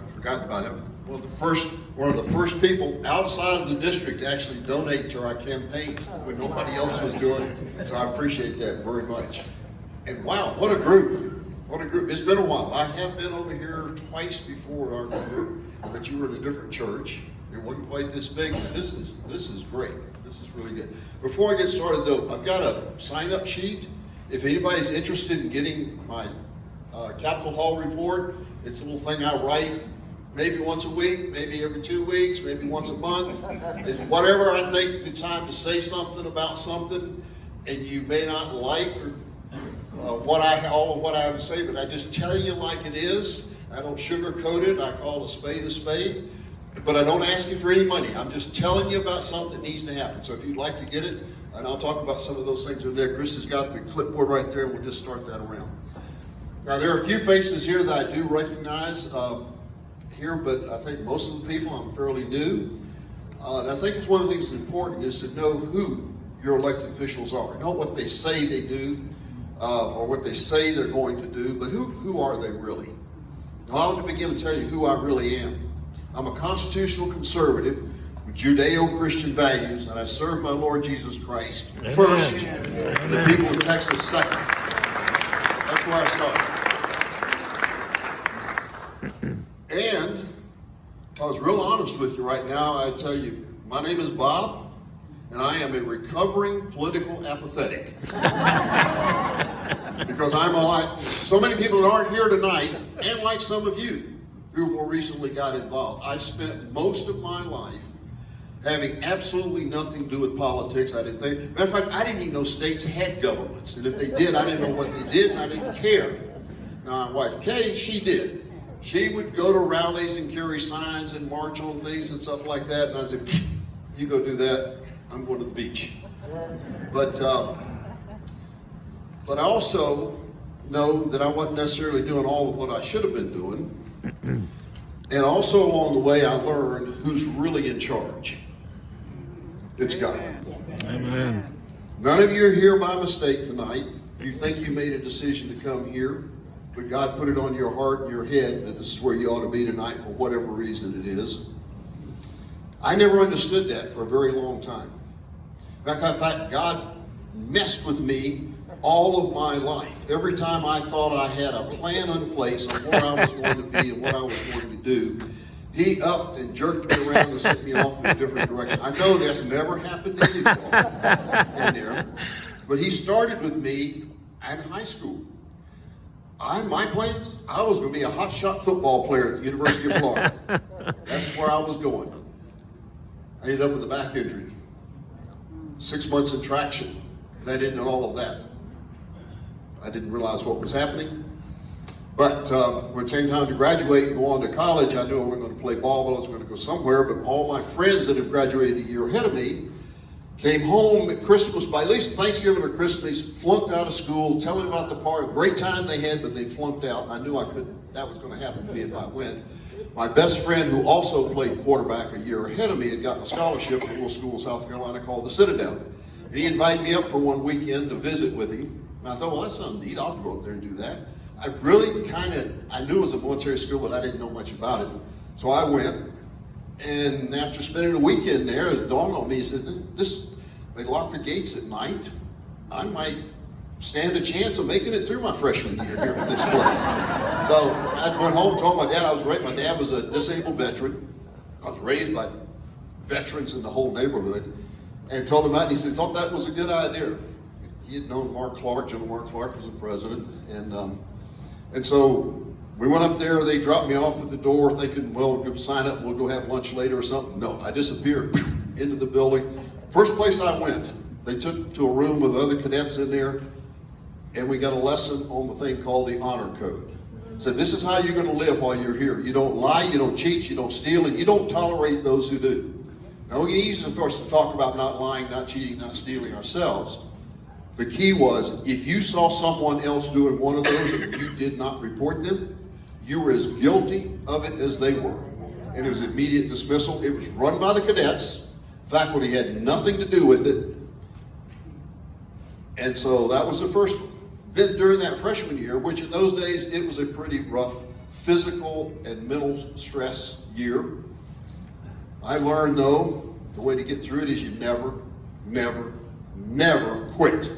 forgotten about him. One of the first people outside of the district to actually donate to our campaign when nobody else was doing it. So I appreciate that very much. And wow, what a group! What a group! It's been a while. I have been over here twice before, I remember, but you were in a different church. It wasn't quite this big, but this is great. This is really good. Before I get started, though, I've got a sign-up sheet. If anybody's interested in getting my Capitol Hall report, it's a little thing I write. Maybe once a week, maybe every 2 weeks, maybe once a month. It's whatever I think the time to say something about something, and you may not like all of what I have to say, but I just tell you like it is. I don't sugarcoat it. I call a spade, but I don't ask you for any money. I'm just telling you about something that needs to happen. So if you'd like to get it, and I'll talk about some of those things in there. Chris has got the clipboard right there, and we'll just start that around. Now, there are a few faces here that I do recognize here, but I think most of the people I'm fairly new. And I think it's one of the things that's important is to know who your elected officials are. Not what they say they do or what they say they're going to do, but who are they really? Now, I want to begin to tell you who I really am. I'm a constitutional conservative with Judeo-Christian values, and I serve my Lord Jesus Christ first and the people of Texas second. That's where I start. And I was real honest with you right now. I tell you, my name is Bob, and I am a recovering political apathetic. Because I'm like so many people that aren't here tonight, and like some of you who more recently got involved. I spent most of my life having absolutely nothing to do with politics. I didn't think. Matter of fact, I didn't even know states had governments, and if they did, I didn't know what they did, and I didn't care. Now, my wife Kay, she did. She would go to rallies and carry signs and march on things and stuff like that. And I said, you go do that. I'm going to the beach. But I also know that I wasn't necessarily doing all of what I should have been doing. And also along the way, I learned who's really in charge. It's God. Amen. None of you are here by mistake tonight. You think you made a decision to come here. But God put it on your heart and your head that this is where you ought to be tonight for whatever reason it is. I never understood that for a very long time. In fact, God messed with me all of my life. Every time I thought I had a plan in place on where I was going to be and what I was going to do, He upped and jerked me around and sent me off in a different direction. I know that's never happened to anyone in there. But He started with me in high school. My plans, I was going to be a hotshot football player at the University of Florida. That's where I was going. I ended up with a back injury. 6 months in traction. I didn't know all of that. I didn't realize what was happening. But when it came time to graduate and go on to college, I knew I wasn't going to play ball, but I was going to go somewhere. But all my friends that had graduated a year ahead of me came home at Christmas, by at least Thanksgiving or Christmas, flunked out of school, telling about the party, great time they had, but they'd flunked out. I knew that was going to happen to me if I went. My best friend, who also played quarterback a year ahead of me, had gotten a scholarship at a little school in South Carolina called the Citadel. And he invited me up for one weekend to visit with him. And I thought, well, that's something neat. I'll go up there and do that. I really I knew it was a military school, but I didn't know much about it. So I went. And after spending a weekend there, it dawned on me, he said, they lock the gates at night. I might stand a chance of making it through my freshman year here at this place. So I went home, told my dad I was raised. My dad was a disabled veteran. I was raised by veterans in the whole neighborhood. And told him that, and he says, thought that was a good idea. He had known Mark Clark. General Mark Clark was the president. And so we went up there. They dropped me off at the door thinking, well, we'll sign up and we'll go have lunch later or something. No, I disappeared into the building. First place I went, they took to a room with other cadets in there, and we got a lesson on the thing called the honor code. Said, this is how you're going to live while you're here. You don't lie, you don't cheat, you don't steal, and you don't tolerate those who do. Now, it's easy, of course, to talk about not lying, not cheating, not stealing ourselves. The key was, if you saw someone else doing one of those and you did not report them, you were as guilty of it as they were. And it was immediate dismissal. It was run by the cadets. Faculty had nothing to do with it. And so that was the first one. Then during that freshman year, which in those days, it was a pretty rough physical and mental stress year. I learned, though, the way to get through it is you never, never, never quit.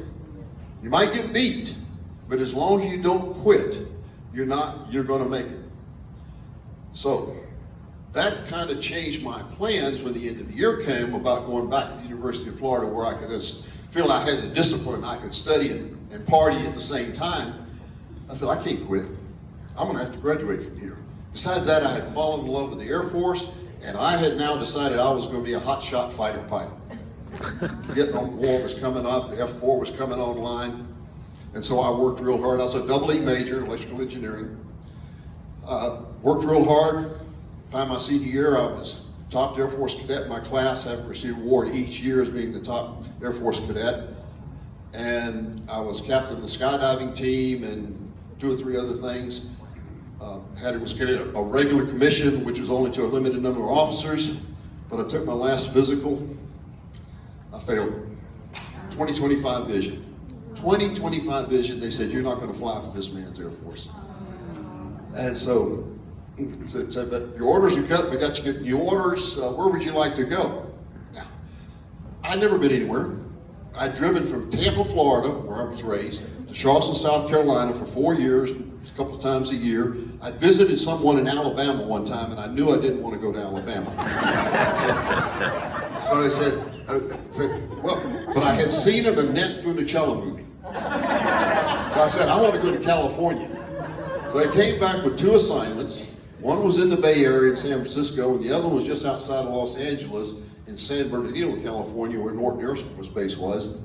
You might get beat, but as long as you don't quit, you're going to make it. So that kind of changed my plans when the end of the year came about going back to the University of Florida, where I could just feel I had the discipline, I could study and party at the same time. I said, I can't quit. I'm going to have to graduate from here. Besides that, I had fallen in love with the Air Force, and I had now decided I was going to be a hotshot fighter pilot. Vietnam War was coming up, the F4 was coming online, and so I worked real hard. I was a double E major, electrical engineering. Worked real hard. By my senior year, I was top Air Force cadet in my class, having received an award each year as being the top Air Force cadet. And I was captain of the skydiving team and 2 or 3 other things. Was getting a regular commission, which was only to a limited number of officers. But I took my last physical. I failed. 20/25 vision. 20/25 vision. They said, you're not going to fly for this man's Air Force. And so said that your orders are cut, we got you getting new orders. Where would you like to go? Now, I'd never been anywhere. I'd driven from Tampa, Florida, where I was raised, to Charleston, South Carolina for 4 years, a couple of times a year. I visited someone in Alabama one time, and I knew I didn't want to go to Alabama. So I said, well, but I had seen an Annette Funicello movie. So I said, I want to go to California. So I came back with 2 assignments. One was in the Bay Area in San Francisco, and the other was just outside of Los Angeles in San Bernardino, California, where Norton Air Force Base was.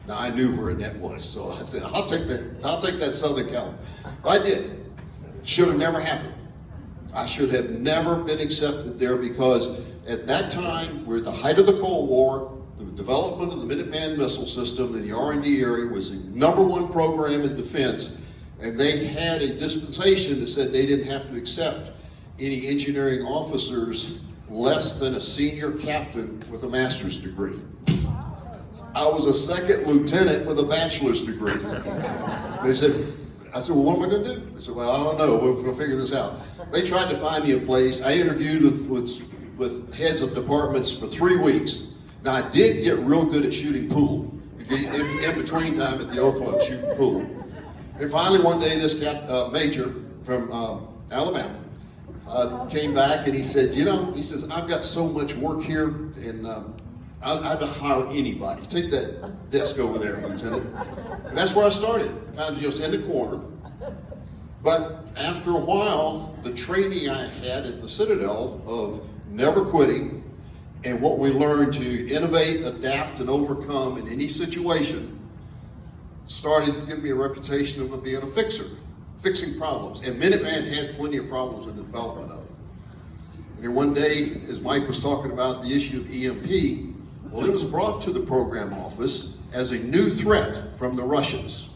Now I knew where Annette was, so I said, I'll take that Southern California. I did. Should have never happened. I should have never been accepted there, because at that time, we're at the height of the Cold War. The development of the Minuteman missile system in the R&D area was the #1 program in defense, and they had a dispensation that said they didn't have to accept any engineering officers less than a senior captain with a master's degree. I was a 2nd lieutenant with a bachelor's degree. I said, well, what am I going to do? They said, well, I don't know. We'll figure this out. They tried to find me a place. I interviewed with heads of departments for 3 weeks. Now, I did get real good at shooting pool. In between time at the Oak Club, shooting pool. And finally, one day, this major from Alabama came back, and he said, I've got so much work here, and I'd hire anybody. Take that desk over there, Lieutenant. And that's where I started, kind of just in the corner. But after a while, the training I had at the Citadel of never quitting, and what we learned to innovate, adapt, and overcome in any situation, started giving me a reputation of being a fixer, fixing problems. And Minuteman had plenty of problems in the development of it. And then one day, as Mike was talking about the issue of EMP, well, it was brought to the program office as a new threat from the Russians.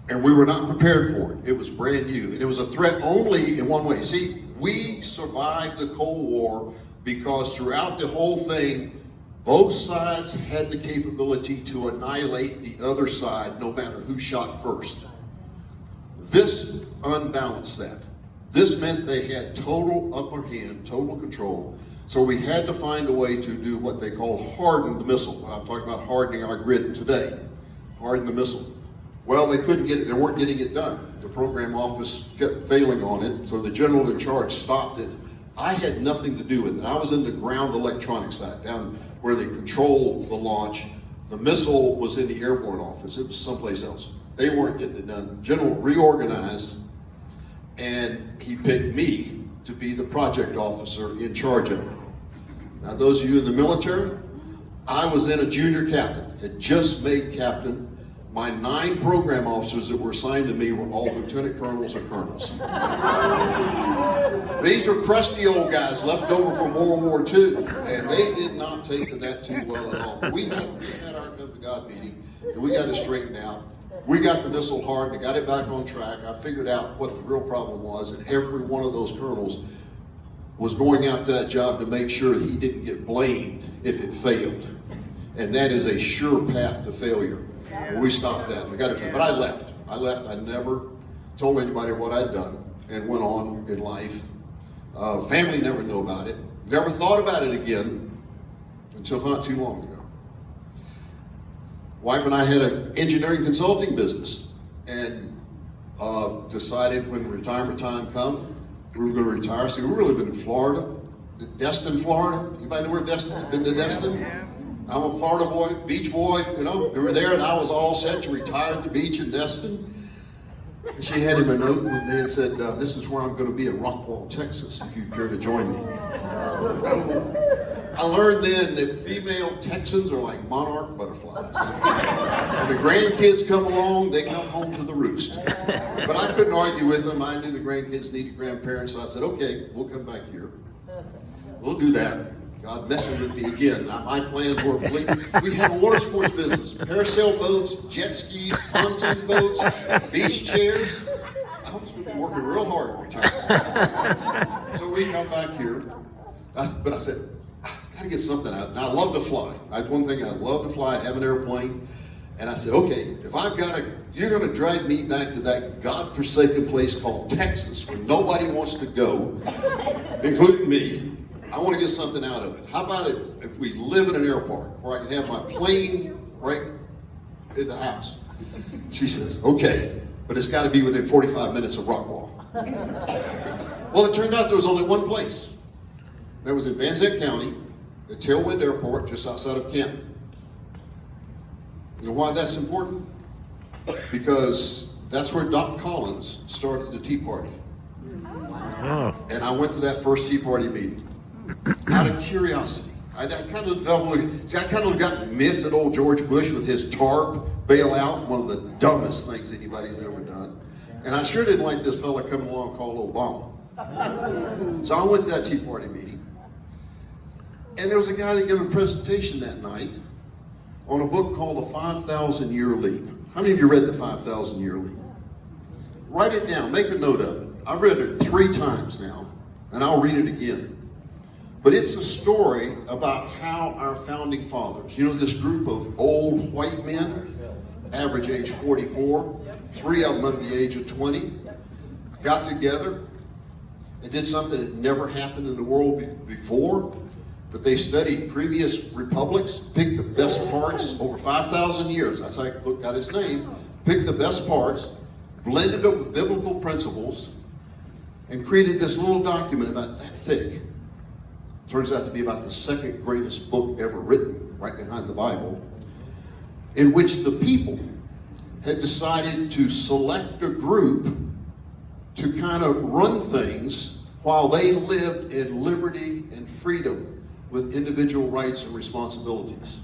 And we were not prepared for it. It was brand new. And it was a threat only in one way. See, we survived the Cold War because throughout the whole thing, both sides had the capability to annihilate the other side, no matter who shot first. This unbalanced that. This meant they had total upper hand, total control. So we had to find a way to do what they call harden the missile. I'm talking about hardening our grid today. Harden the missile. Well, they couldn't get it. They weren't getting it done. The program office kept failing on it, so the general in charge stopped it. I had nothing to do with it. I was in the ground electronics side, down where they control the launch. The missile was in the airborne office. It was someplace else. They weren't getting it done. General reorganized, and he picked me to be the project officer in charge of it. Now, those of you in the military, I was then a junior captain, had just made captain. My 9 program officers that were assigned to me were all lieutenant colonels or colonels. These are crusty old guys left over from World War II, and they did not take to that too well at all. But we had our come to God meeting, and we got it straightened out. We got the missile hardened, got it back on track. I figured out what the real problem was, and every one of those colonels was going out to that job to make sure he didn't get blamed if it failed. And that is a sure path to failure. Well, we stopped that. We got it. But I left. I never told anybody what I'd done. and went on in life. Family never knew about it. Never thought about it again until not too long ago. Wife and I had an engineering consulting business, and decided when retirement time come, we were going to retire. So we were living in Florida, Destin, Florida. Anybody know where Destin? Been to Destin? I'm a Florida boy, beach boy. You know, we were there, and I was all set to retire at the beach in Destin. And she handed me a note one day and said, "This is where I'm going to be in Rockwall, Texas. If you care to join me." I learned then that female Texans are like monarch butterflies. When the grandkids come along, they come home to the roost. But I couldn't argue with them. I knew the grandkids needed grandparents, so I said, "Okay, we'll come back here. We'll do that." God messing with me again. Now, my plans were we had a water sports business, parasail boats, jet skis, pontoon boats, beach chairs. I was going to be working real hard in retirement. So we come back here. But I said, I got to get something out. Now, I love to fly. One thing I love to fly. I have an airplane. And I said, okay, if I've got to, you're going to drive me back to that godforsaken place called Texas where nobody wants to go, including me. I want to get something out of it. How about if we live in an airport where I can have my plane right in the house? She says, okay, but it's got to be within 45 minutes of Rockwall. Well, it turned out there was only one place. That was in Van Zandt County, at Tailwind Airport, just outside of Canton. You know why that's important? Because that's where Doc Collins started the Tea Party. Oh. And I went to that first Tea Party meeting out of curiosity. I kind of got miffed at old George Bush with his TARP bailout, one of the dumbest things anybody's ever done. And I sure didn't like this fella coming along called Obama. So I went to that Tea Party meeting. And there was a guy that gave a presentation that night on a book called The 5,000 Year Leap. How many of you read The 5,000 Year Leap? Write it down. Make a note of it. I've read it 3 times now, and I'll read it again. But it's a story about how our founding fathers, you know, this group of old white men, average age 44, 3 of them under the age of 20, got together and did something that never happened in the world before. But they studied previous republics, picked the best parts over 5,000 years. That's how the book got its name. Picked the best parts, blended them with biblical principles, and created this little document about that thick. Turns out to be about the second greatest book ever written, right behind the Bible, in which the people had decided to select a group to kind of run things while they lived in liberty and freedom with individual rights and responsibilities.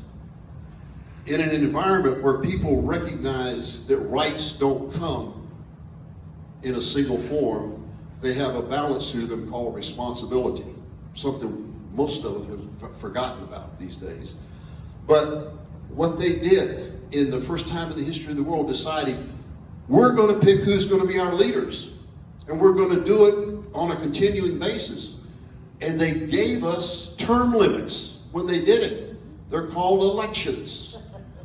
In an environment where people recognize that rights don't come in a single form, they have a balance to them called responsibility, something most of them have forgotten about these days. But what they did in the first time in the history of the world, deciding we're going to pick who's going to be our leaders, and we're going to do it on a continuing basis. And they gave us term limits when they did it. They're called elections.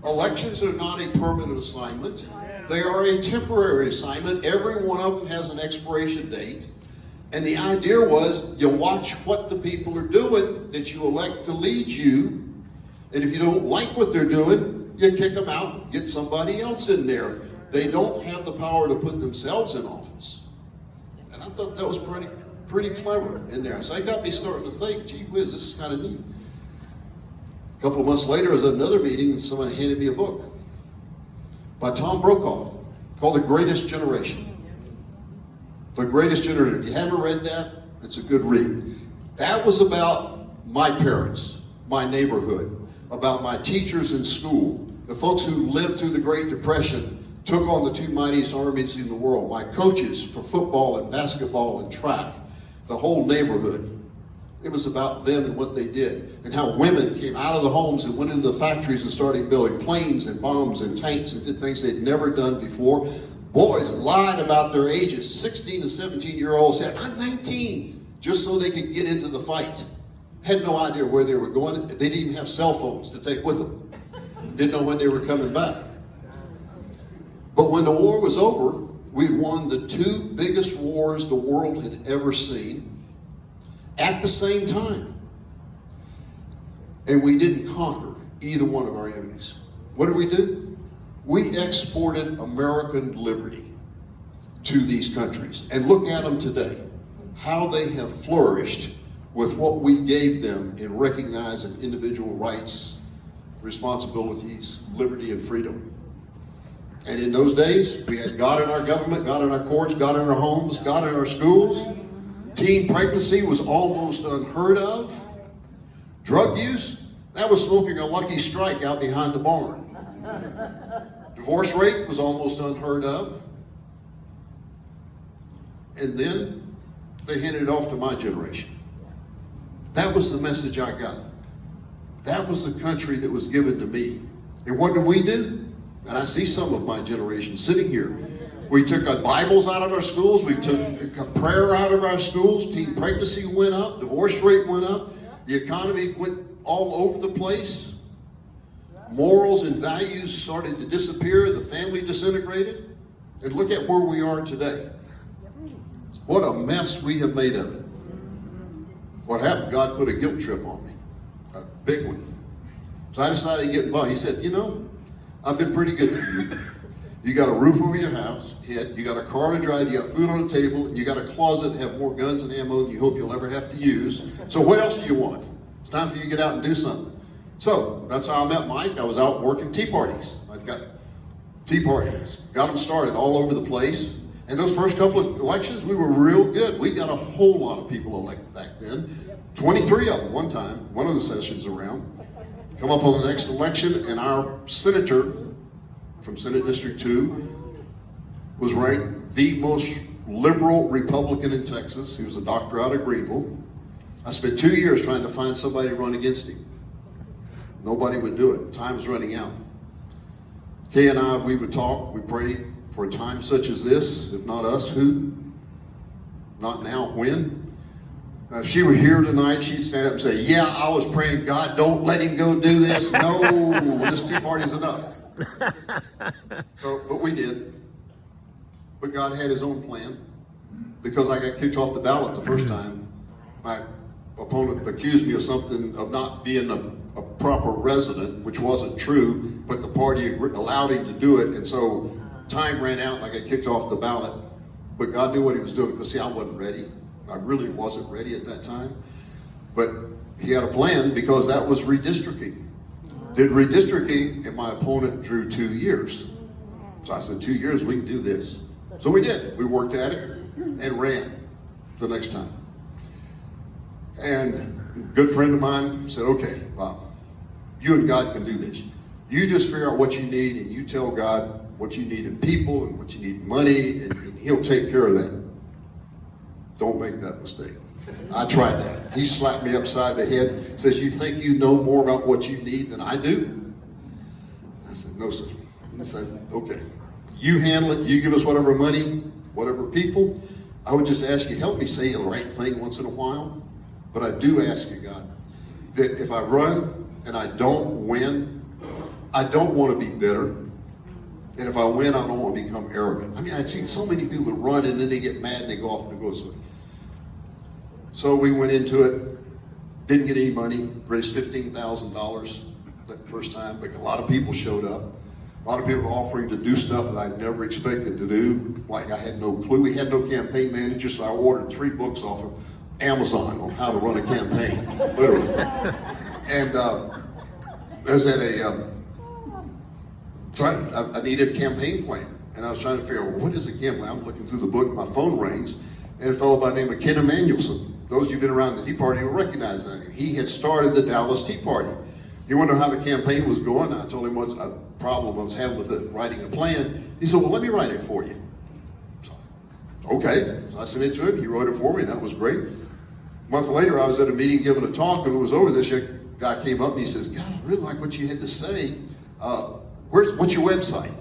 Elections are not a permanent assignment. They are a temporary assignment. Every one of them has an expiration date. And the idea was you watch what the people are doing that you elect to lead you. And if you don't like what they're doing, you kick them out and get somebody else in there. They don't have the power to put themselves in office. And I thought that was pretty clever in there. So that got me starting to think, gee whiz, this is kind of neat. A couple of months later, I was at another meeting and somebody handed me a book by Tom Brokaw called The Greatest Generation. The Greatest Generation. If you haven't read that, it's a good read. That was about my parents, my neighborhood, about my teachers in school, the folks who lived through the Great Depression, took on the 2 mightiest armies in the world, my coaches for football and basketball and track, the whole neighborhood. It was about them and what they did, and how women came out of the homes and went into the factories and started building planes and bombs and tanks and did things they'd never done before. Boys lied about their ages. 16 to 17-year-olds said, I'm 19, just so they could get into the fight. Had no idea where they were going. They didn't even have cell phones to take with them. Didn't know when they were coming back. But when the war was over We won the two biggest wars the world had ever seen at the same time. And we didn't conquer either one of our enemies. What did we do? We exported American liberty to these countries. And look at them today, how they have flourished with what we gave them in recognizing individual rights, responsibilities, liberty, and freedom. And in those days, we had God in our government, God in our courts, God in our homes, God in our schools. Teen pregnancy was almost unheard of. Drug use, that was smoking a Lucky Strike out behind the barn. Divorce rate was almost unheard of. And then they handed it off to my generation. That was the message I got. That was the country that was given to me. And what did we do? And I see some of my generation sitting here. We took our Bibles out of our schools. We took prayer out of our schools. Teen pregnancy went up. Divorce rate went up. The economy went all over the place. Morals and values started to disappear. The family disintegrated. And look at where we are today. What a mess we have made of it. What happened? God put a guilt trip on me. A big one. So I decided to get involved. He said, you know, I've been pretty good to you. You got a roof over your house, you got a car to drive, you got food on the table, and you got a closet that have more guns and ammo than you hope you'll ever have to use. So what else do you want? It's time for you to get out and do something. So that's how I met Mike. I was out working tea parties. I got tea parties, got them started all over the place. And those first couple of elections, we were real good. We got a whole lot of people elected back then. 23 of them one time, one of the sessions around. Come up on the next election, and our senator from Senate District 2 was ranked the most liberal Republican in Texas. He was a doctor out of Greenville. I spent 2 years trying to find somebody to run against him. Nobody would do it. Time was running out. Kay and I, we would talk, we prayed for a time such as this. If not us, who? Not now, when? If she were here tonight, she'd stand up and say, yeah, I was praying, God, don't let him go do this. No, this tea party's enough. So, but we did. But God had his own plan. Because I got kicked off the ballot the first time, my opponent accused me of something, of not being a proper resident, which wasn't true, but the party allowed him to do it. And so time ran out and I got kicked off the ballot. But God knew what he was doing, because see, I wasn't ready. I really wasn't ready at that time. But he had a plan, because that was redistricting. Did redistricting, and my opponent drew 2 years. So I said, 2 years, we can do this. So we did. We worked at it and ran the next time. And a good friend of mine said, okay, Bob, you and God can do this. You just figure out what you need, and you tell God what you need in people and what you need in money, and he'll take care of that. Don't make that mistake. I tried that. He slapped me upside the head, says, you think you know more about what you need than I do? I said, no, sir. He said, okay. You handle it. You give us whatever money, whatever people. I would just ask you, help me say the right thing once in a while. But I do ask you, God, that if I run and I don't win, I don't want to be bitter. And if I win, I don't want to become arrogant. I mean, I'd seen so many people run and then they get mad and they go off and go somewhere. So we went into it, didn't get any money, raised $15,000 that first time, but a lot of people showed up. A lot of people were offering to do stuff that I never expected to do. Like I had no clue. We had no campaign manager, so I ordered 3 books off of Amazon on how to run a campaign, literally. And I was at I needed a campaign plan. And I was trying to figure out, well, what is a campaign? I'm looking through the book, my phone rings, and a fellow by the name of Ken Emanuelson. Those of you who've been around the Tea Party will recognize that. He had started the Dallas Tea Party. He wanted to know how the campaign was going. I told him what's a problem I was having with it, writing a plan. He said, well, let me write it for you. So, okay. So I sent it to him. He wrote it for me, and that was great. A month later, I was at a meeting giving a talk, and it was over. This guy came up and he says, God, I really like what you had to say. What's your website?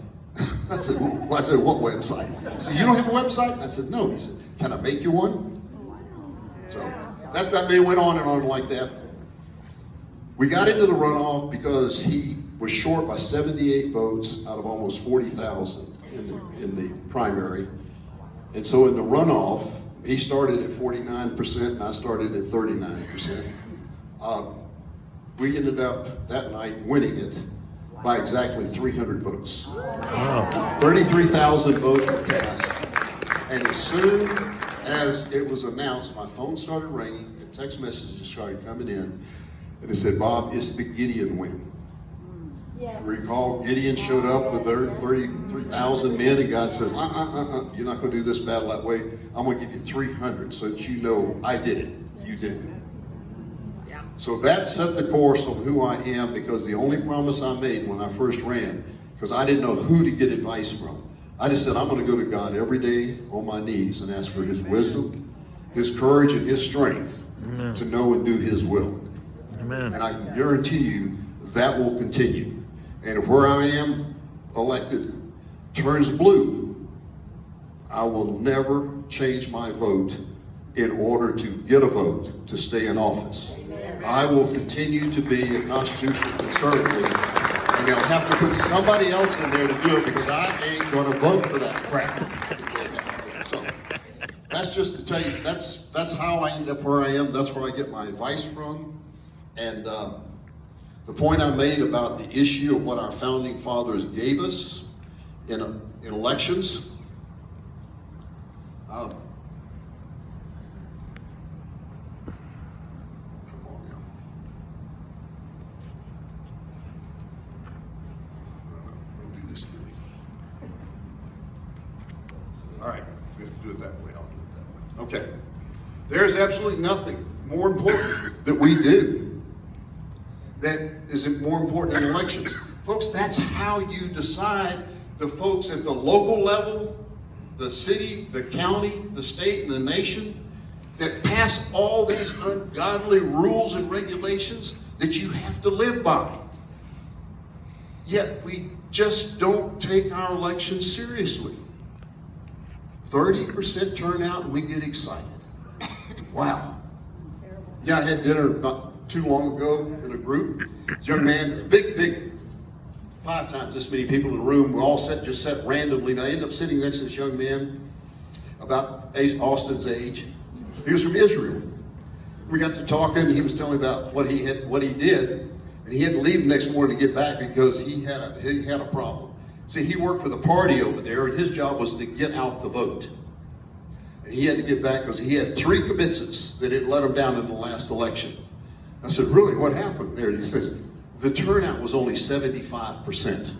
I said, what website? He said, you don't have a website? I said, no. He said, can I make you one? So that meeting went on and on like that. We got into the runoff because he was short by 78 votes out of almost 40,000 in the primary. And so in the runoff, he started at 49% and I started at 39%. We ended up that night winning it by exactly 300 votes. Wow. 33,000 votes were cast. And as soon as it was announced, my phone started ringing and text messages started coming in. And it said, Bob, it's the Gideon win. Yes. If you recall, Gideon showed up with 33,000 men, and God says, you're not going to do this battle that way. I'm going to give you 300 so that you know I did it. You didn't. Yeah. So that set the course on who I am, because the only promise I made when I first ran, because I didn't know who to get advice from, I just said, I'm going to go to God every day on my knees and ask for his wisdom, his courage, and his strength Amen. To know and do his will. Amen. And I can guarantee you that will continue. And if where I am elected turns blue, I will never change my vote in order to get a vote to stay in office. Amen. I will continue to be a constitutional conservative, and they'll have to put somebody else in there to do it, because I ain't going to vote for that crap. So that's just to tell you, that's how I end up where I am. That's where I get my advice from. And the point I made about the issue of what our founding fathers gave us in elections, come on now. Don't do this to me. All right, we have to do it that way. I'll do it that way. Okay. There's absolutely nothing more important that we do that is more important than elections. Folks, that's how you decide. The folks at the local level, the city, the county, the state, and the nation that pass all these ungodly rules and regulations that you have to live by. Yet we just don't take our elections seriously. 30% turnout and we get excited. Wow. Yeah, I had dinner not too long ago in a group. This young man, big, 5 times this many people in the room. We all just sat randomly. And I ended up sitting next to this young man about Austin's age. He was from Israel. We got to talking. He was telling me about what he did, and he had to leave the next morning to get back because he had a problem. See, he worked for the party over there, and his job was to get out the vote. And he had to get back because he had 3 kibitzes that had let him down in the last election. I said, really, what happened there? He says, the turnout was only 75%.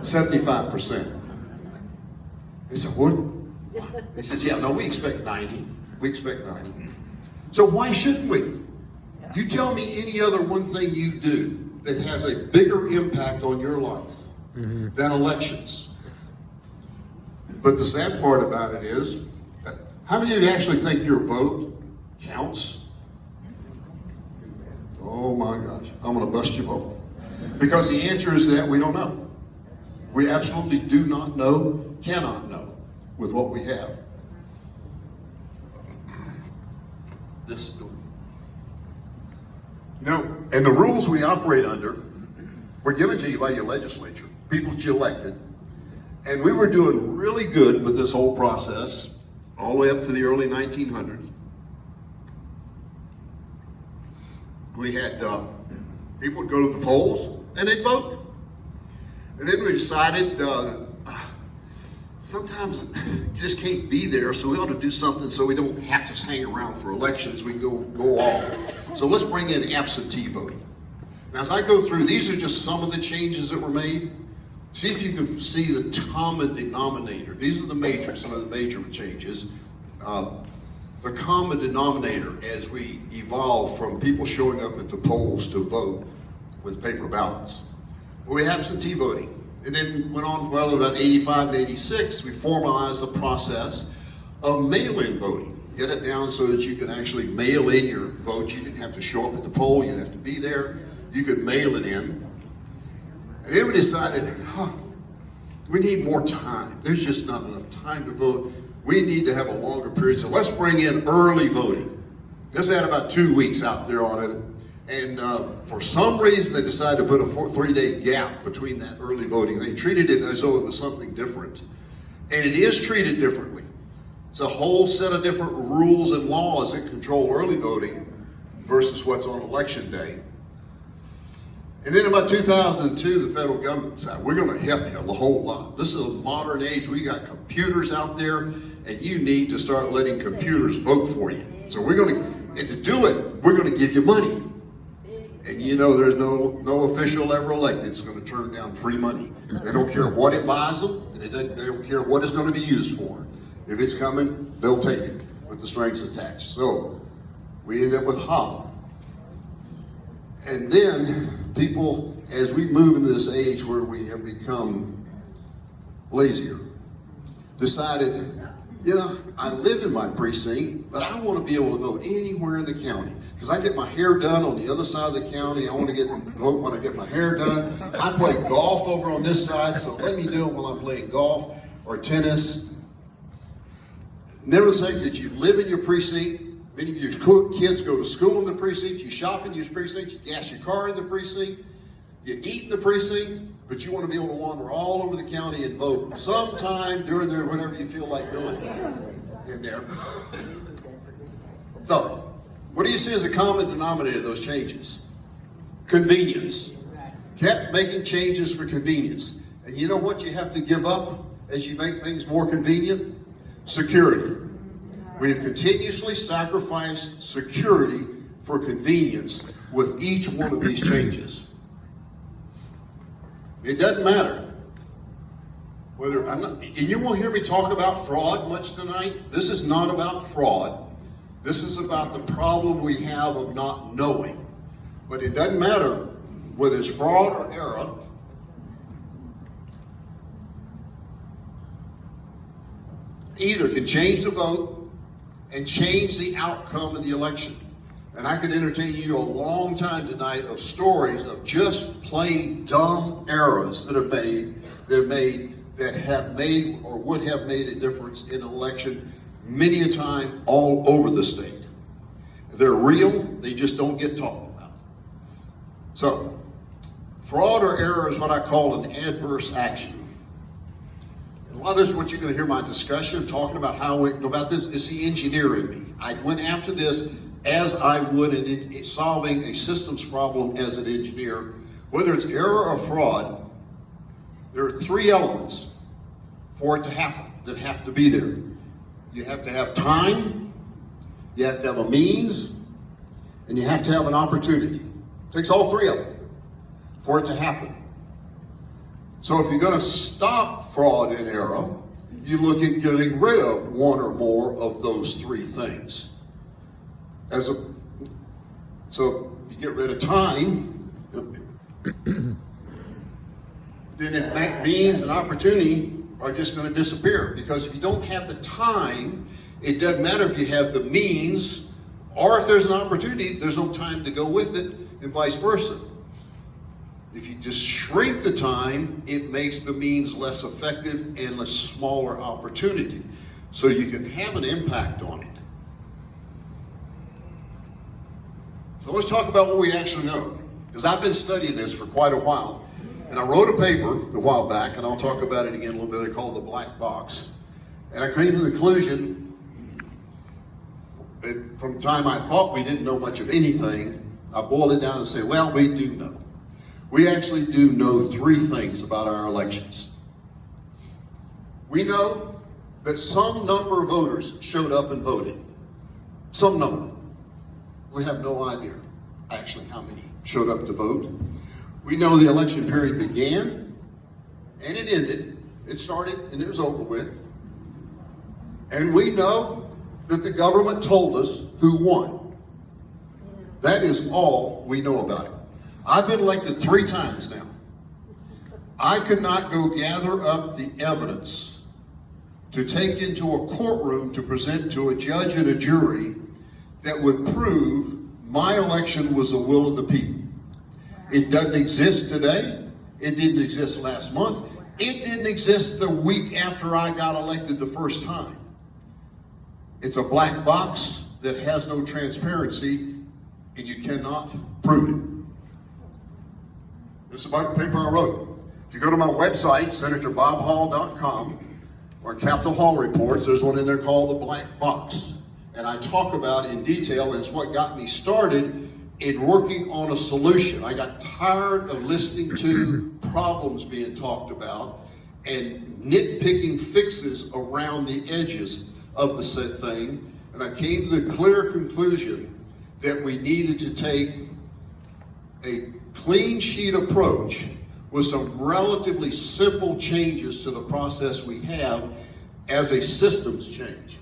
75%. He said, what? He says, yeah, no, we expect 90. We expect 90. So why shouldn't we? You tell me any other one thing you do that has a bigger impact on your life than elections. But the sad part about it is, how many of you actually think your vote counts? Oh my gosh, I'm going to bust your bubble. Because the answer is that we don't know. We absolutely do not know, cannot know with what we have. And the rules we operate under were given to you by your legislature, people that you elected. And we were doing really good with this whole process all the way up to the early 1900s. We had people would go to the polls and they'd vote. And then we decided sometimes you just can't be there, so we ought to do something so we don't have to hang around for elections. We can go off. So let's bring in absentee voting. Now, as I go through, these are just some of the changes that were made. See if you can see the common denominator. These are some of the major changes. The common denominator as we evolve from people showing up at the polls to vote with paper ballots. We have absentee voting. And then went on, well, about 85 and 86, we formalized the process of mail-in voting. Get it down so that you could actually mail in your vote. You didn't have to show up at the poll. You didn't have to be there. You could mail it in. And then we decided, we need more time. There's just not enough time to vote. We need to have a longer period. So let's bring in early voting. Let's add about 2 weeks out there on it. And for some reason, they decided to put a 3-day gap between that early voting. They treated it as though it was something different. And it is treated differently. It's a whole set of different rules and laws that control early voting versus what's on election day. And then about 2002, the federal government decided, we're going to help you a whole lot. This is a modern age. We got computers out there, and you need to start letting computers vote for you. So we're going to, and to do it, we're going to give you money. And you know there's no official ever elected that's going to turn down free money. They don't care what it buys them, and they don't care what it's going to be used for. If it's coming, they'll take it with the strings attached. So we end up with HOP. And then people, as we move into this age where we have become lazier, decided, you know, I live in my precinct, but I want to be able to vote anywhere in the county. Because I get my hair done on the other side of the county. I want to vote when I get my hair done. I play golf over on this side, so let me do it while I'm playing golf or tennis. Never think that you live in your precinct. Many of your kids go to school in the precinct. You shop in your precinct. You gas your car in the precinct. You eat in the precinct. But you want to be able to wander all over the county and vote sometime during there, whatever you feel like doing in there. So, what do you see as a common denominator of those changes? Convenience. Kept making changes for convenience. And you know what you have to give up as you make things more convenient? Security. We have continuously sacrificed security for convenience with each one of these changes. It doesn't matter whether and you won't hear me talk about fraud much tonight. This is not about fraud. This is about the problem we have of not knowing. But it doesn't matter whether it's fraud or error. Either can change the vote and change the outcome of the election. And I could entertain you a long time tonight of stories of just plain dumb errors that have made or would have made a difference in an election many a time all over the state. They're real, they just don't get talked about. So, fraud or error is what I call an adverse action. A lot of this, what you're going to hear my discussion talking about how we go about this, is the engineer in me. I went after this as I would in solving a systems problem as an engineer. Whether it's error or fraud, there are three elements for it to happen that have to be there. You have to have time, you have to have a means, and you have to have an opportunity. It takes all three of them for it to happen. So if you're going to stop fraud and error, you look at getting rid of one or more of those three things. So you get rid of time, then it means and opportunity are just going to disappear. Because if you don't have the time, it doesn't matter if you have the means, or if there's an opportunity, there's no time to go with it, and vice versa. If you just shrink the time, it makes the means less effective and a smaller opportunity. So you can have an impact on it. So let's talk about what we actually know. Because I've been studying this for quite a while. And I wrote a paper a while back, and I'll talk about it again a little bit, called The Black Box. And I came to the conclusion that from the time I thought we didn't know much of anything, I boiled it down and said, well, we do know. We actually do know three things about our elections. We know that some number of voters showed up and voted. Some number. We have no idea actually how many showed up to vote. We know the election period began and it ended. It started and it was over with. And we know that the government told us who won. That is all we know about it. I've been elected 3 times now. I could not go gather up the evidence to take into a courtroom to present to a judge and a jury that would prove my election was the will of the people. It doesn't exist today. It didn't exist last month. It didn't exist the week after I got elected the first time. It's a black box that has no transparency, and you cannot prove it. This is about the paper I wrote. If you go to my website, senatorbobhall.com, on Capitol Hall reports. There's one in there called the black box. And I talk about it in detail, and it's what got me started in working on a solution. I got tired of listening to problems being talked about and nitpicking fixes around the edges of the said thing. And I came to the clear conclusion that we needed to take a clean sheet approach with some relatively simple changes to the process we have as a systems change.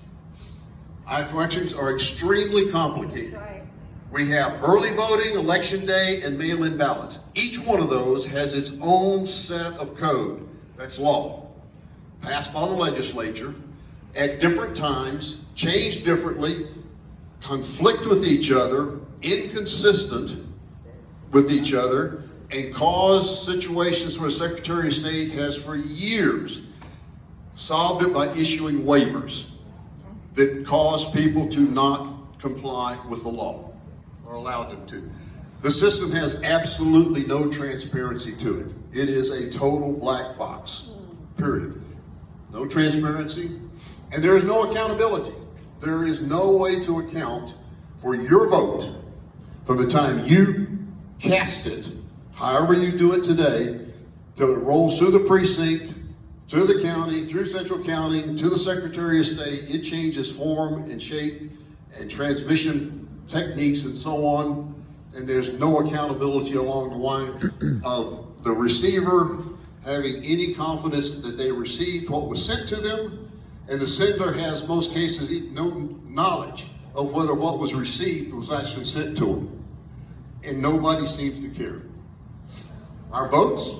Our elections are extremely complicated. Right. We have early voting, election day, and mail-in ballots. Each one of those has its own set of code. That's law. Passed by the legislature at different times, changed differently, conflict with each other, inconsistent with each other, and cause situations where the Secretary of State has for years solved it by issuing waivers that cause people to not comply with the law or allow them to. The system has absolutely no transparency to it. It is a total black box, period. No transparency, and there is no accountability. There is no way to account for your vote from the time you cast it, however you do it today, till it rolls through the precinct, to the county, through central counting, to the Secretary of State. It changes form and shape and transmission techniques and so on, and there's no accountability along the line of the receiver having any confidence that they received what was sent to them, and the sender has, most cases, no knowledge of whether what was received was actually sent to them, and nobody seems to care. Our votes,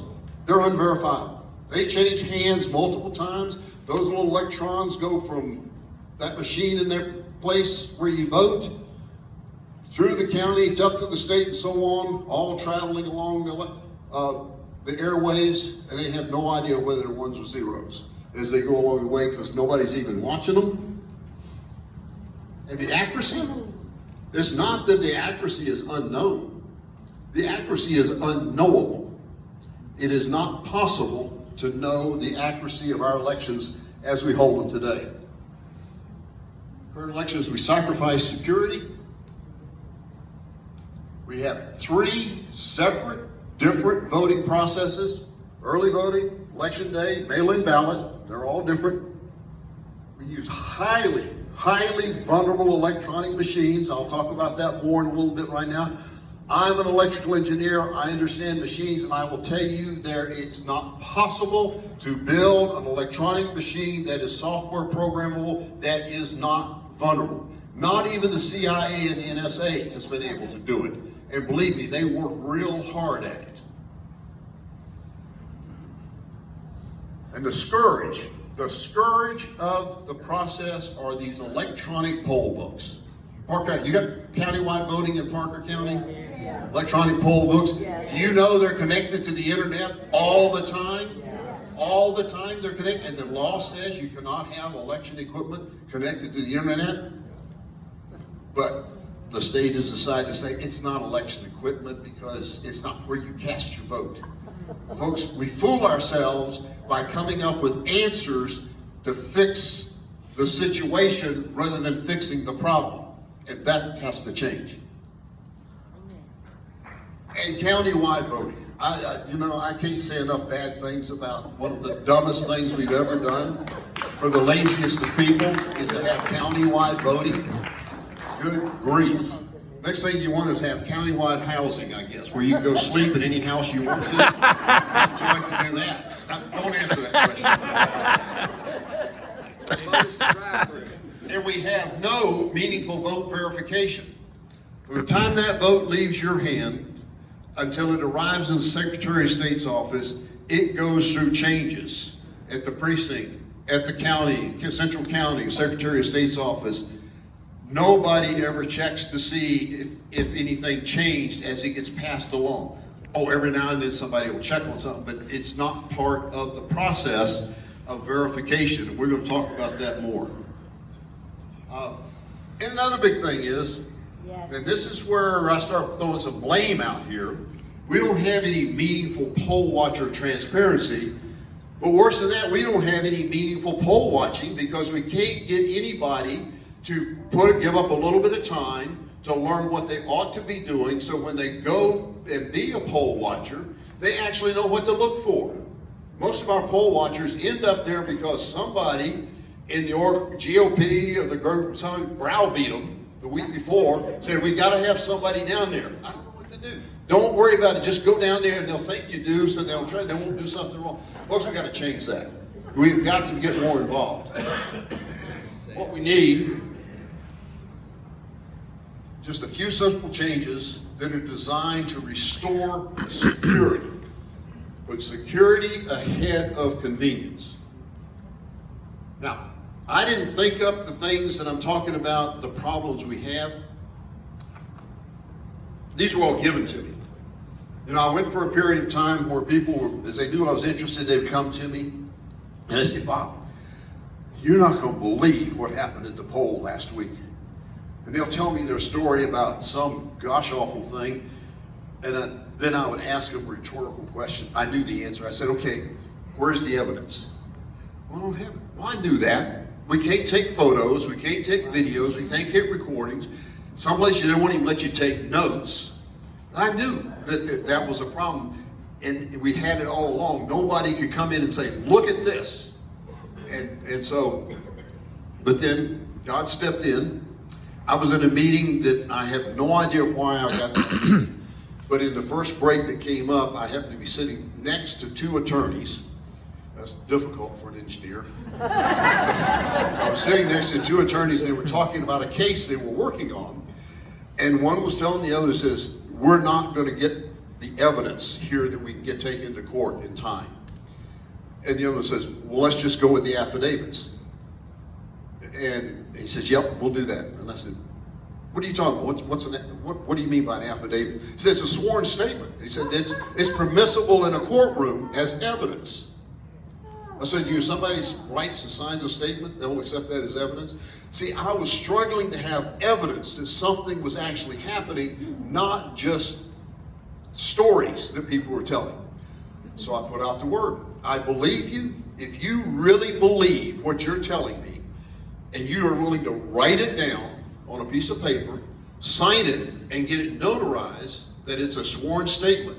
they're unverifiable. They change hands multiple times. Those little electrons go from that machine in their place where you vote through the county, it's up to the state and so on, all traveling along the airwaves, and they have no idea whether they're ones or zeros as they go along the way because nobody's even watching them. And the accuracy, it's not that the accuracy is unknown. The accuracy is unknowable. It is not possible to know the accuracy of our elections as we hold them today. Current elections, we sacrifice security. We have 3 separate, different voting processes: early voting, election day, mail-in ballot. They're all different. We use highly vulnerable electronic machines. I'll talk about that more in a little bit right now. I'm an electrical engineer. I understand machines, and I will tell you it's not possible to build an electronic machine that is software programmable that is not vulnerable. Not even the CIA and NSA has been able to do it. And believe me, they work real hard at it. And the scourge of the process are these electronic poll books. Parker, you got countywide voting in Parker County? Yeah. Electronic poll books. Yeah. Do you know they're connected to the internet all the time? Yeah. All the time they're connected. And the law says you cannot have election equipment connected to the internet. But the state has decided to say it's not election equipment because it's not where you cast your vote. Folks, we fool ourselves by coming up with answers to fix the situation rather than fixing the problem. And that has to change. And countywide voting. I can't say enough bad things about one of the dumbest things we've ever done for the laziest of people is to have countywide voting. Good grief. Next thing you want is have countywide housing, I guess, where you can go sleep in any house you want to. How would you like to do that? Don't answer that question. And we have no meaningful vote verification. From the time that vote leaves your hand until it arrives in the Secretary of State's office, it goes through changes at the precinct, at the county, central county, Secretary of State's office. Nobody ever checks to see if anything changed as it gets passed along. Oh, every now and then somebody will check on something, but it's not part of the process of verification. And we're going to talk about that more. And another big thing is, and this is where I start throwing some blame out here, we don't have any meaningful poll watcher transparency But worse than that, we don't have any meaningful poll watching because we can't get anybody to give up a little bit of time to learn what they ought to be doing, so when they go and be a poll watcher, they actually know what to look for. Most of our poll watchers end up there because somebody in the GOP or the group browbeat them the week before, said, we got to have somebody down there. I don't know what to do. Don't worry about it. Just go down there and they'll think you do, so they won't do something wrong. Folks, we've got to change that. We've got to get more involved. What we need, just a few simple changes that are designed to restore security. Put security ahead of convenience. Now, I didn't think up the things that I'm talking about, the problems we have. These were all given to me. You know, I went for a period of time where people, as they knew I was interested, they would come to me. And I said, Bob, you're not going to believe what happened at the poll last week. And they'll tell me their story about some gosh awful thing. And then I would ask them a rhetorical question. I knew the answer. I said, okay, where's the evidence? Well, I don't have it. Well, I knew that. We can't take photos. We can't take videos. We can't get recordings. Someplace you won't even let you take notes. I knew that was a problem. And we had it all along. Nobody could come in and say, look at this. And so, but then God stepped in. I was in a meeting that I have no idea why I got that meeting. But in the first break that came up, I happened to be sitting next to two attorneys. That's difficult for an engineer. I was sitting next to two attorneys, and they were talking about a case they were working on. And one was telling the other, says, we're not going to get the evidence here that we can get taken to court in time. And the other one says, well, let's just go with the affidavits. And he says, yep, we'll do that. And I said, what are you talking about? What do you mean by an affidavit? He said, it's a sworn statement. He said, it's permissible in a courtroom as evidence. I said, somebody writes and signs a statement, they'll accept that as evidence. See, I was struggling to have evidence that something was actually happening, not just stories that people were telling. So I put out the word. I believe you. If you really believe what you're telling me, and you are willing to write it down on a piece of paper, sign it, and get it notarized that it's a sworn statement,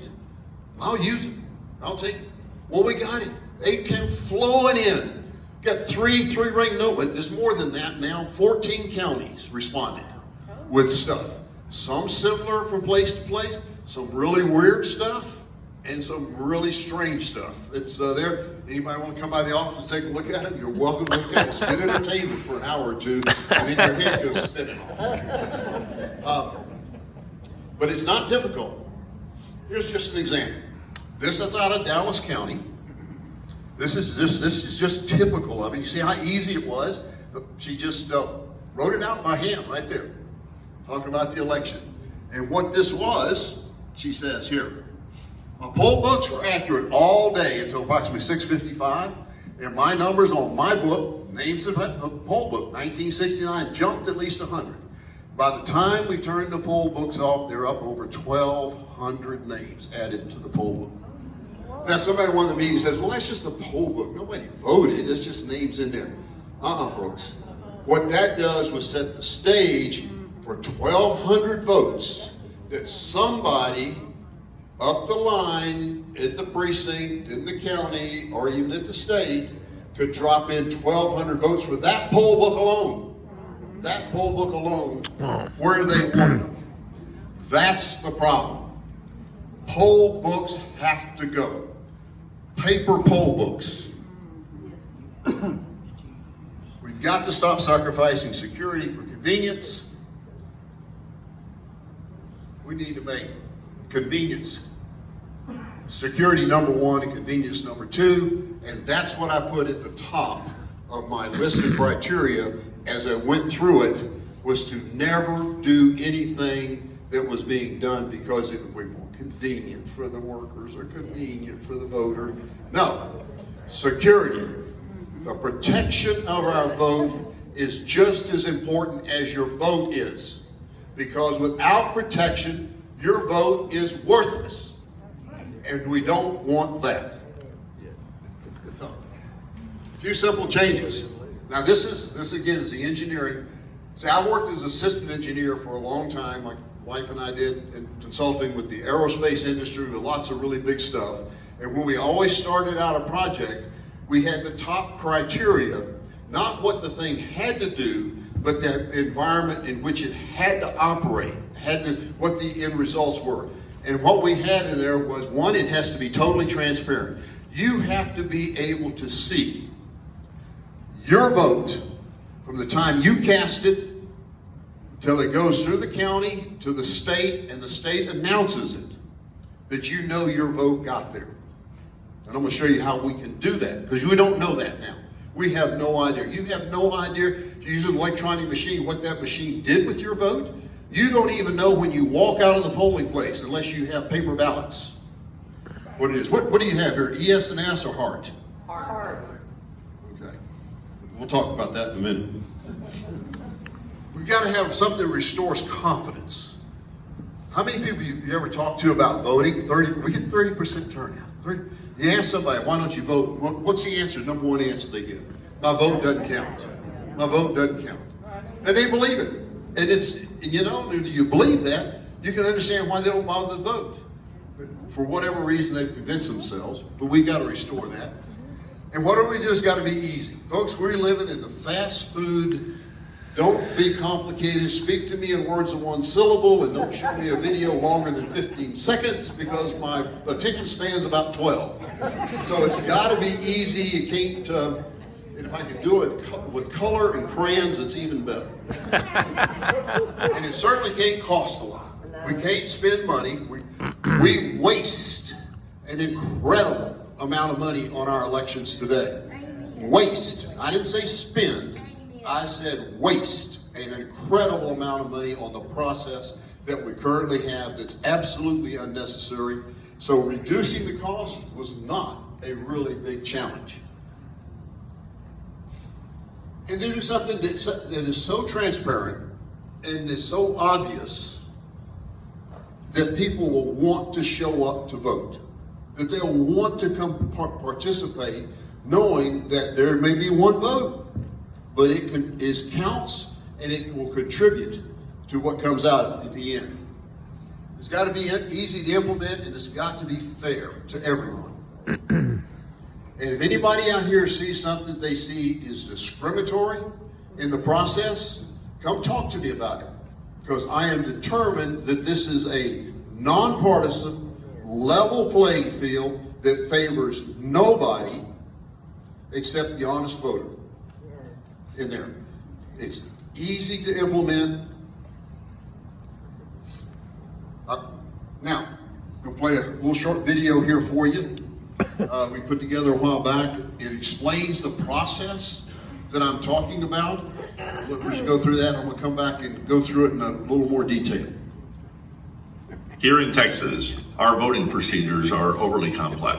I'll use it. I'll take it. Well, we got it. They came flowing in. Got three-ring note. There's more than that now. 14 counties responded with stuff. Some similar from place to place, some really weird stuff, and some really strange stuff. It's there. Anybody want to come by the office and take a look at it? You're welcome to look at it. It's good entertainment for an hour or two, and then your head goes spinning off. But it's not difficult. Here's just an example. This is out of Dallas County. This is just typical of it. You see how easy it was? She just wrote it out by hand right there, talking about the election. And what this was, she says here, my poll books were accurate all day until approximately 6:55, and my numbers on my book, names of the poll book, 1969, jumped at least 100. By the time we turned the poll books off, they're up over 1,200 names added to the poll book. Now, somebody in one of the meetings says, well, that's just a poll book. Nobody voted. There's just names in there. Folks. What that does was set the stage for 1,200 votes that somebody up the line in the precinct, in the county, or even in the state could drop in 1,200 votes for that poll book alone. That poll book alone, where they wanted them. That's the problem. Poll books have to go. Paper poll books. We've got to stop sacrificing security for convenience. We need to make convenience security number one and convenience number two, and that's what I put at the top of my list of criteria as I went through it, was to never do anything that was being done because it would be more convenient for the workers or convenient for the voter. No, security. The protection of our vote is just as important as your vote is, because without protection, your vote is worthless, and we don't want that. So few simple changes. Now this again is the engineering. See, I worked as assistant engineer for a long time. My wife and I did in consulting with the aerospace industry with lots of really big stuff. And when we always started out a project, we had the top criteria, not what the thing had to do, but the environment in which it had to operate, what the end results were. And what we had in there was, one, it has to be totally transparent. You have to be able to see your vote from the time you cast it till it goes through the county to the state, and the state announces it, that you know your vote got there. And I'm going to show you how we can do that, because we don't know that now. We have no idea. You have no idea, if you use an electronic machine, what that machine did with your vote. You don't even know when you walk out of the polling place unless you have paper ballots. What it is. What do you have here? ES and S or heart? Heart. Okay. We'll talk about that in a minute. We've got to have something that restores confidence. How many people you ever talked to about voting? We get 30% turnout. You ask somebody, why don't you vote? What's the answer? Number one answer they give. My vote doesn't count. My vote doesn't count. And they believe it. And you believe that, you can understand why they don't bother to vote. For whatever reason, they've convinced themselves, but we got to restore that. And what do we do? It's got to be easy. Folks, we're living in the fast food, don't be complicated, speak to me in words of one syllable, and don't show me a video longer than 15 seconds because my attention span's about 12. So it's got to be easy. You can't, and if I could do it with color and crayons, it's even better. And it certainly can't cost a lot. We can't spend money. We waste an incredible amount of money on our elections today. Waste. I didn't say spend. I said waste an incredible amount of money on the process that we currently have that's absolutely unnecessary. So reducing the cost was not a really big challenge. And to do something that is so transparent and is so obvious that people will want to show up to vote, that they'll want to come participate, knowing that there may be one vote, but it counts and it will contribute to what comes out at the end. It's got to be easy to implement, and it's got to be fair to everyone. And if anybody out here sees something they see is discriminatory in the process, come talk to me about it. Because I am determined that this is a nonpartisan, level playing field that favors nobody except the honest voter in there. It's easy to implement. Now, I'm going to play a little short video here for you. We put together a while back. It explains the process that I'm talking about. Look, we should go through that. I'm going to come back and go through it in a little more detail. Here in Texas, our voting procedures are overly complex.